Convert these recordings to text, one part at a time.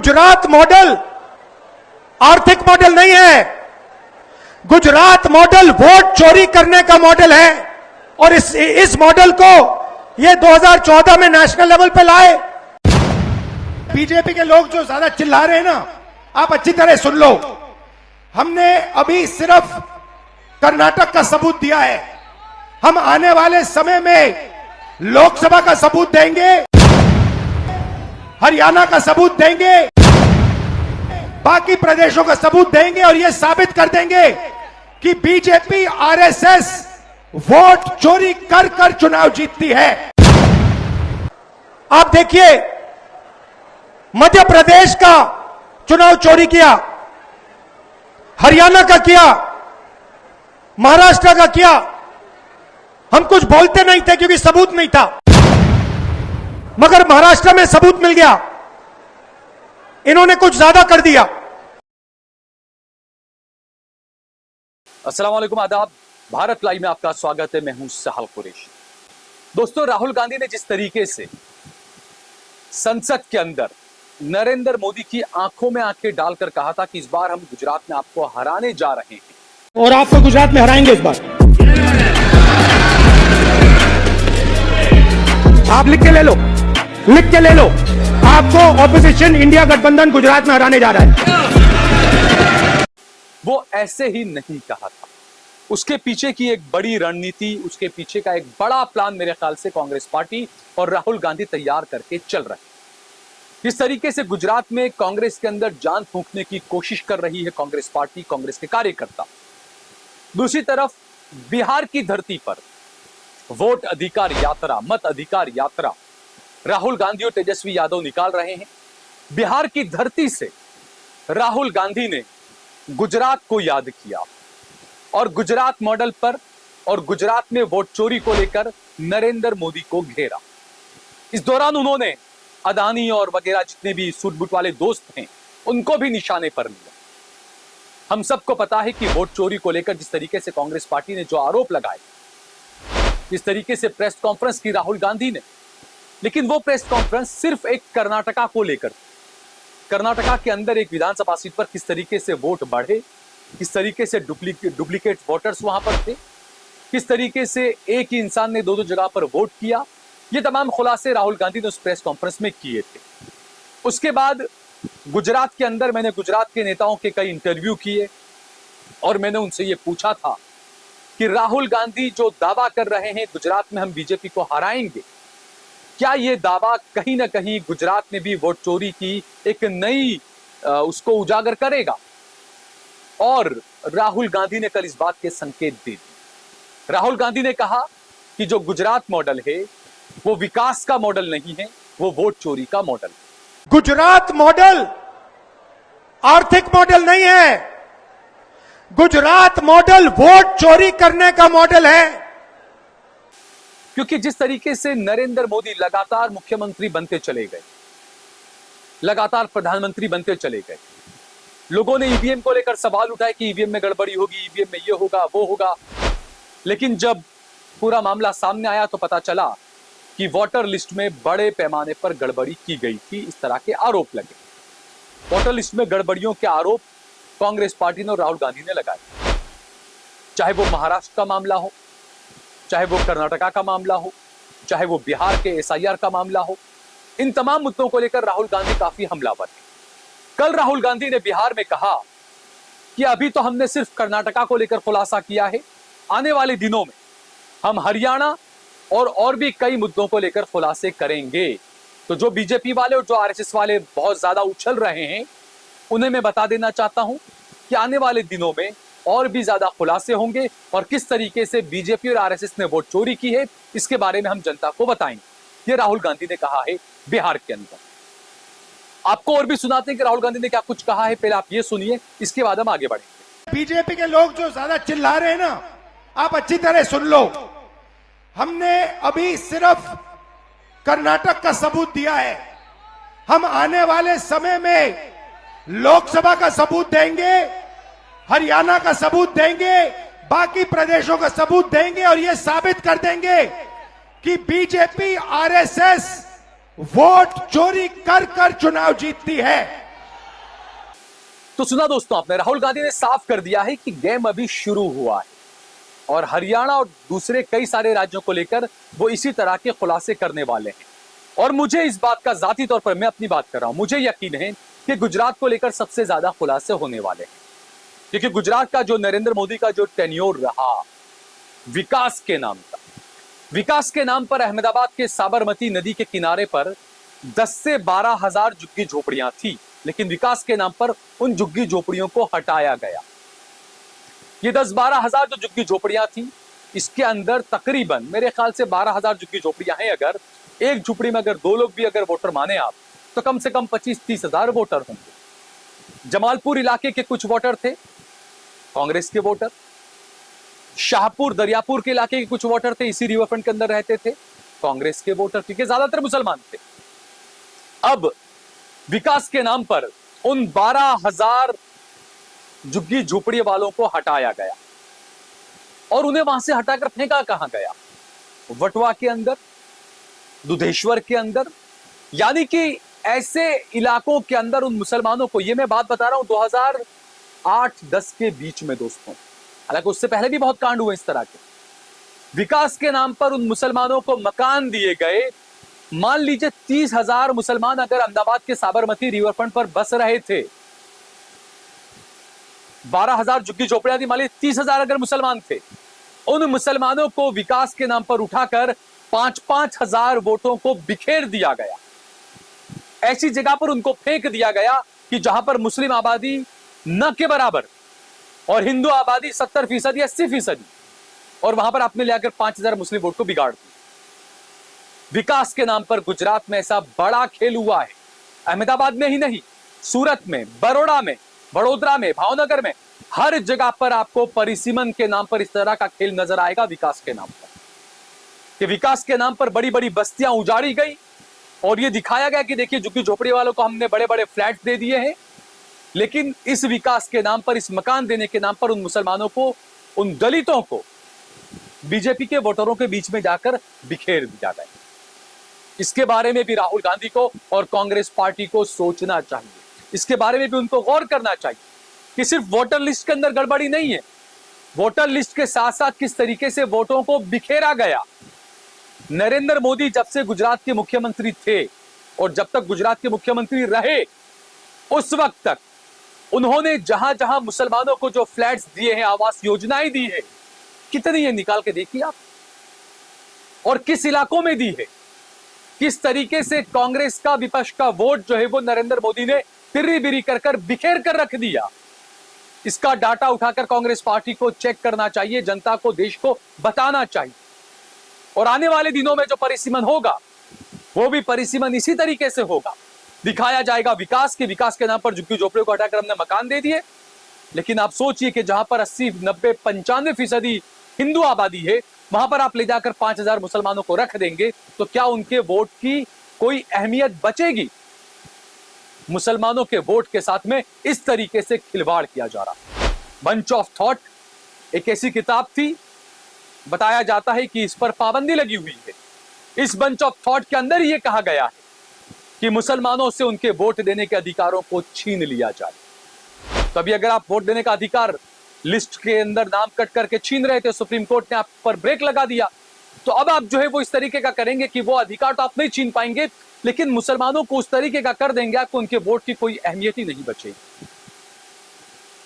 Gujarat model आर्थिक model नहीं है। गुजरात मॉडल वोट चोरी करने का मॉडल है और इस मॉडल को ये 2014 में नेशनल लेवल पे लाए। बीजेपी के लोग जो ज्यादा चिल्ला रहे हैं ना, आप अच्छी तरह सुन लो। हमने अभी सिर्फ कर्नाटक का सबूत दिया है, हम आने वाले समय में लोकसभा का सबूत देंगे, हरियाणा का सबूत देंगे, बाकी प्रदेशों का सबूत देंगे और यह साबित कर देंगे कि बीजेपी आरएसएस वोट चोरी कर कर चुनाव जीतती है। आप देखिए, मध्य प्रदेश का चुनाव चोरी किया, हरियाणा का किया, महाराष्ट्र का किया। हम कुछ बोलते नहीं थे क्योंकि सबूत नहीं था, मगर महाराष्ट्र में सबूत मिल गया। इन्होंने कुछ ज्यादा कर दिया। अस्सलाम वालेकुम, आदाब। भारत लाइव में आपका स्वागत है। मैं हूं सहल कुरैशी। दोस्तों, राहुल गांधी ने जिस तरीके से संसद के अंदर नरेंद्र मोदी की आंखों में आंखें डालकर कहा था कि इस बार हम गुजरात में आपको हराने जा रहे हैं और आपको गुजरात में हराएंगे इस बार, आप लिख के ले लो, लिख के ले लो। आपको ऑपोजिशन इंडिया गठबंधन गुजरात में हराने जा रहा है। वो ऐसे ही नहीं कहा था, उसके पीछे की एक बड़ी रणनीति, उसके पीछे का एक बड़ा प्लान मेरे ख्याल से कांग्रेस पार्टी और राहुल गांधी तैयार करके चल रहे हैं। जिस तरीके से गुजरात में कांग्रेस के अंदर जान फूंकने की कोशिश कर रही है कांग्रेस पार्टी, कांग्रेस के कार्यकर्ता, दूसरी तरफ बिहार की धरती पर वोट अधिकार यात्रा, मत अधिकार यात्रा राहुल गांधी और तेजस्वी यादव निकाल रहे हैं। बिहार की धरती से राहुल गांधी ने गुजरात को याद किया और गुजरात मॉडल पर और गुजरात में वोट चोरी को लेकर नरेंद्र मोदी को घेरा। इस दौरान उन्होंने अदानी और वगैरह जितने भी सूट-बूट वाले दोस्त हैं उनको भी निशाने पर लिया। हम सबको पता है कि वोट चोरी को लेकर जिस तरीके से कांग्रेस पार्टी ने जो आरोप लगाए, जिस तरीके से प्रेस कॉन्फ्रेंस की राहुल गांधी ने, लेकिन वो प्रेस कॉन्फ्रेंस सिर्फ एक कर्नाटका को लेकर, कर्नाटका के अंदर एक विधानसभा सीट पर किस तरीके से वोट बढ़े, किस तरीके से डुप्लीकेट वोटर्स वहां पर थे, किस तरीके से एक ही इंसान ने दो जगह पर वोट किया, ये तमाम खुलासे राहुल गांधी ने उस प्रेस कॉन्फ्रेंस में किए थे। उसके बाद गुजरात के अंदर मैंने गुजरात के नेताओं के कई इंटरव्यू किए और मैंने उनसे ये पूछा था कि राहुल गांधी जो दावा कर रहे हैं गुजरात में हम बीजेपी को हराएंगे, क्या ये दावा कहीं ना कहीं गुजरात में भी वोट चोरी की एक नई उसको उजागर करेगा? और राहुल गांधी ने कल इस बात के संकेत दे दिए। राहुल गांधी ने कहा कि जो गुजरात मॉडल है वो विकास का मॉडल नहीं है, वो वोट चोरी का मॉडल है। गुजरात मॉडल आर्थिक मॉडल नहीं है, गुजरात मॉडल वोट चोरी करने का मॉडल है। क्योंकि जिस तरीके से नरेंद्र मोदी लगातार मुख्यमंत्री बनते चले गए, लगातार प्रधानमंत्री बनते चले गए, लोगों ने ईवीएम को लेकर सवाल उठाए कि ईवीएम में गड़बड़ी होगी, ईवीएम में ये होगा वो होगा, लेकिन जब पूरा मामला सामने आया तो पता चला कि वोटर लिस्ट में बड़े पैमाने पर गड़बड़ी की गई थी। इस तरह के आरोप लगे। वोटर लिस्ट में गड़बड़ियों के आरोप कांग्रेस पार्टी ने और राहुल गांधी ने लगाए, चाहे वो महाराष्ट्र का मामला हो, चाहे वो कर्नाटका का मामला हो, चाहे वो बिहार के एसआईआर का मामला हो। इन तमाम मुद्दों को लेकर राहुल गांधी काफी हमलावर है। कल राहुल गांधी ने बिहार में कहा कि अभी तो हमने सिर्फ कर्नाटका को लेकर खुलासा किया है, आने वाले दिनों में हम हरियाणा और भी कई मुद्दों को लेकर खुलासे करेंगे। तो जो बीजेपी वाले और जो आरएसएस वाले बहुत ज्यादा उछल रहे हैं, उन्हें मैं बता देना चाहता हूं कि आने वाले दिनों में और भी ज्यादा खुलासे होंगे और किस तरीके से बीजेपी और आरएसएस ने वोट चोरी की है इसके बारे में हम जनता को बताएंगे। ये राहुल गांधी ने कहा है बिहार के अंदर। आपको और भी सुनाते हैं कि राहुल गांधी ने क्या कुछ कहा है, पहले आप ये सुनिए, इसके बाद हम आगे बढ़ेंगे। बीजेपी के लोग जो ज्यादा चिल्ला रहे हैं ना, आप अच्छी तरह सुन लो। हमने अभी सिर्फ कर्नाटक का सबूत दिया है, हम आने वाले समय में लोकसभा का सबूत देंगे, हरियाणा का सबूत देंगे, बाकी प्रदेशों का सबूत देंगे और यह साबित कर देंगे कि बीजेपी आरएसएस वोट चोरी कर कर चुनाव जीतती है। तो सुना दोस्तों आपने, राहुल गांधी ने साफ कर दिया है कि गेम अभी शुरू हुआ है और हरियाणा और दूसरे कई सारे राज्यों को लेकर वो इसी तरह के खुलासे करने वाले हैं। और मुझे इस बात का जाती तौर पर, मैं अपनी बात कर रहा हूं, मुझे यकीन है कि गुजरात को लेकर सबसे ज्यादा खुलासे होने वाले हैं, क्योंकि गुजरात का जो नरेंद्र मोदी का जो टेन्योर रहा विकास के नाम का, विकास के नाम पर अहमदाबाद के साबरमती नदी के किनारे पर 10 से 12 हजार झुग्गी झोपड़ियां थी, लेकिन विकास के नाम पर उन झुग्गी झोपड़ियों को हटाया गया। ये 10-12 हजार जो झुग्गी झोपड़ियां थी, इसके अंदर तकरीबन मेरे ख्याल से 12 हजार झुग्गी झोपड़ियां हैं। अगर एक झुपड़ी में अगर 2 लोग भी अगर वोटर माने आप, तो कम से कम 25-30 हजार वोटर होंगे। जमालपुर इलाके के कुछ वोटर थे कांग्रेस के वोटर, शाहपुर दरियापुर के इलाके के कुछ वोटर थे, इसी रिवरफ्रंट के अंदर रहते थे, कांग्रेस के वोटर, क्योंकि ज्यादातर मुसलमान थे। अब विकास के नाम पर उन 12,000 झुग्गी झोपड़ी वालों को हटाया गया और उन्हें वहां से हटाकर फेंका कहां गया? वटवा के अंदर, दुधेश्वर के अंदर, यानी कि ऐसे इलाकों के अंदर उन मुसलमानों को, ये मैं बात बता रहा हूं 2008-10 के बीच में दोस्तों, हालांकि उससे पहले भी बहुत कांड हुए इस तरह के। विकास के नाम पर उन मुसलमानों को मकान दिए गए। मान लीजिए 30,000 मुसलमान अगर अहमदाबाद के साबरमती रिवरफ्रंट पर बस रहे थे, 12,000 झुग्गी झोपड़ियां थी, मान लीजिए 30,000 अगर मुसलमान थे, उन मुसलमानों को विकास के नाम पर उठाकर 5-5 हजार वोटों को बिखेर दिया गया। ऐसी जगह पर उनको फेंक दिया गया कि जहां पर मुस्लिम आबादी न के बराबर और हिंदू आबादी 70% या 80%, और वहां पर आपने लेकर 5,000 मुस्लिम वोट को बिगाड़ दिया। विकास के नाम पर गुजरात में ऐसा बड़ा खेल हुआ है। अहमदाबाद में ही नहीं, सूरत में, बड़ौदा में, वडोदरा में, भावनगर में, हर जगह पर आपको परिसीमन के नाम पर इस तरह का खेल नजर आएगा। विकास के नाम पर, कि विकास के नाम पर बड़ी बड़ी बस्तियां उजाड़ी गई और यह दिखाया गया कि देखिए झुग्गी झोपड़ी वालों को हमने बड़े बड़े फ्लैट दे दिए हैं, लेकिन इस विकास के नाम पर, इस मकान देने के नाम पर उन मुसलमानों को, उन दलितों को बीजेपी के वोटरों के बीच में जाकर बिखेर दिया गया। इसके बारे में भी राहुल गांधी को और कांग्रेस पार्टी को सोचना चाहिए। इसके बारे में भी उनको गौर करना चाहिए कि सिर्फ वोटर लिस्ट के अंदर गड़बड़ी नहीं है, वोटर लिस्ट के साथ साथ किस तरीके से वोटों को बिखेरा गया। नरेंद्र मोदी जब से गुजरात के मुख्यमंत्री थे और जब तक गुजरात के मुख्यमंत्री रहे, उस वक्त तक उन्होंने जहां जहां मुसलमानों को जो फ्लैट्स दिए हैं, आवास योजनाएं दी है, कितनी है निकाल के देखिए आप, और किस इलाकों में दी है। किस तरीके से कांग्रेस का, विपक्ष का वोट जो है वो नरेंद्र मोदी ने तिर्री बिरी कर बिखेर कर रख दिया। इसका डाटा उठाकर कांग्रेस पार्टी को चेक करना चाहिए, जनता को, देश को बताना चाहिए। और आने वाले दिनों में जो परिसीमन होगा वो भी परिसीमन इसी तरीके से होगा। दिखाया जाएगा विकास के, विकास के नाम पर झुग्गी झोपड़ियों को हटाकर हमने मकान दे दिए, लेकिन आप सोचिए कि जहां पर 80, 90, 95% हिंदू आबादी है, वहां पर आप ले जाकर 5,000 मुसलमानों को रख देंगे तो क्या उनके वोट की कोई अहमियत बचेगी? मुसलमानों के वोट के साथ में इस तरीके से खिलवाड़ किया जा रहा। बंच ऑफ थॉट एक ऐसी किताब थी, बताया जाता है कि इस पर पाबंदी लगी हुई है। इस बंच ऑफ थॉट के अंदर यह कहा गया है कि मुसलमानों से उनके वोट देने के अधिकारों को छीन लिया जाए। तभी अगर आप वोट देने का अधिकार लिस्ट के अंदर नाम कट करके छीन रहे थे, सुप्रीम कोर्ट ने आप पर ब्रेक लगा दिया, तो अब आप जो है वो इस तरीके का करेंगे कि वो अधिकार तो आप नहीं छीन पाएंगे, लेकिन मुसलमानों को उस तरीके का कर देंगे आपको उनके वोट की कोई अहमियत ही नहीं बचेगी।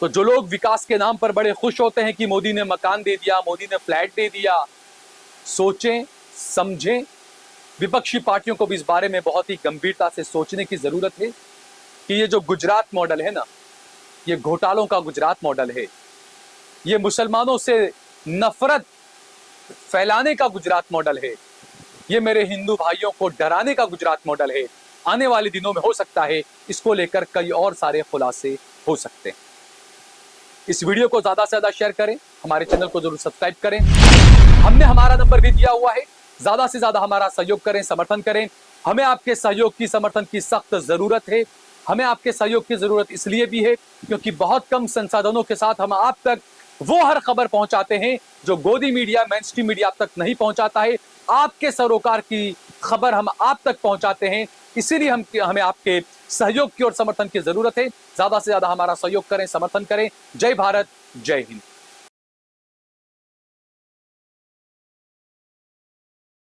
तो जो लोग विकास के नाम पर बड़े खुश होते हैं कि मोदी ने मकान दे दिया, मोदी ने फ्लैट दे दिया, सोचें, समझें। विपक्षी पार्टियों को भी इस बारे में बहुत ही गंभीरता से सोचने की जरूरत है कि ये जो गुजरात मॉडल है ना, ये घोटालों का गुजरात मॉडल है, ये मुसलमानों से नफरत फैलाने का गुजरात मॉडल है, ये मेरे हिंदू भाइयों को डराने का गुजरात मॉडल है। आने वाले दिनों में हो सकता है इसको लेकर कई और सारे खुलासे हो सकते हैं। इस वीडियो को ज्यादा से ज्यादा शेयर करें, हमारे चैनल को जरूर सब्सक्राइब करें। हमने हमारा नंबर भी दिया हुआ है, ज्यादा से ज्यादा हमारा सहयोग करें, समर्थन करें। हमें आपके सहयोग की, समर्थन की सख्त जरूरत है। हमें आपके सहयोग की जरूरत इसलिए भी है क्योंकि बहुत कम संसाधनों के साथ हम आप तक वो हर खबर पहुंचाते हैं जो गोदी मीडिया, मेनस्ट्रीम मीडिया आप तक नहीं पहुंचाता है। आपके सरोकार की खबर हम आप तक पहुंचाते हैं, इसीलिए हमें आपके सहयोग की और समर्थन की जरूरत है। ज्यादा से ज्यादा हमारा सहयोग करें, समर्थन करें। जय भारत, जय हिंद।